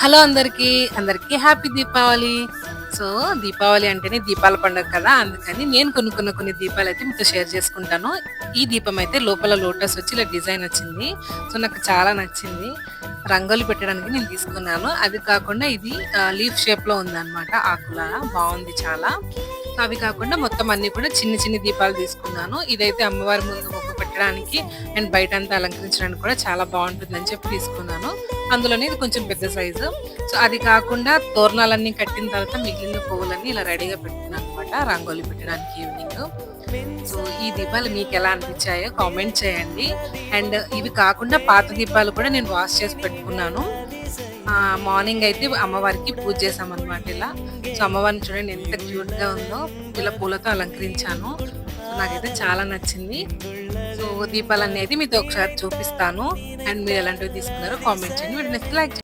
Hello అందరికీ. అందరికీ happy Deepavali. So, Deepavali అంటేనే దీపాల పండుగ కదా! అందుకని నేను కొనుక్కున్న కొన్ని దీపాలైతే మీతో షేర్ చేసుకుంటాను. ఈ దీపమైతే లోపల లోటస్ వచ్చి ఇలా డిజైన్ వచ్చింది. సో, నాకు చాలా నచ్చింది. రంగోలి పెట్టడానికి నేను తీసుకున్నాను. అది కాకుండా ఇది లీఫ్ షేప్‌లో ఉందన్నమాట. ఆకులాగా బావుంది చాలా. సో, అవి కాకుండా మొత్తం అన్నీ కూడా చిన్ని చిన్ని దీపాలు తీసుకున్నాను. ఇదైతే అమ్మవారి ముందు ముగ్గు పెట్టడానికి అండ్ బయటంతా అలంకరించడానికి కూడా చాలా బావుంటుందని చెప్పి తీసుకున్నాను. అందులోనే ఇది కొంచెం పెద్ద సైజు. సో, అది కాకుండా తోరణాలన్నీ కట్టిన తర్వాత మిగిలిన పువ్వులన్నీ ఇలా రెడీగా పెట్టుకున్నాననమాట రంగోలి పెట్టడానికి ఈవినింగ్. సో, ఈ దీపాలు మీకెలా అనిపించాయో కామెంట్ చేయండి. అండ్ ఇవి కాకుండా పాత దీపాలు కూడా నేను వాష్ చేసి పెట్టుకున్నాను. మార్నింగ్ అయితే అమ్మవారికి పూజ చేశామనమాట ఇలా. సో, అమ్మవారిని చూడండి ఎంత క్యూట్‌గా ఉందో. ఇలా పూలతో అలంకరించాను. సో, నాకైతే చాలా నచ్చింది. సో, దీపాలన్నీ అయితే మీతో ఒకసారి చూపిస్తాను. అండ్ మీరు ఎలాంటివి తీసుకున్నారో కామెంట్ చేయండి. వీడియో నచ్చితే లైక్ చేయండి.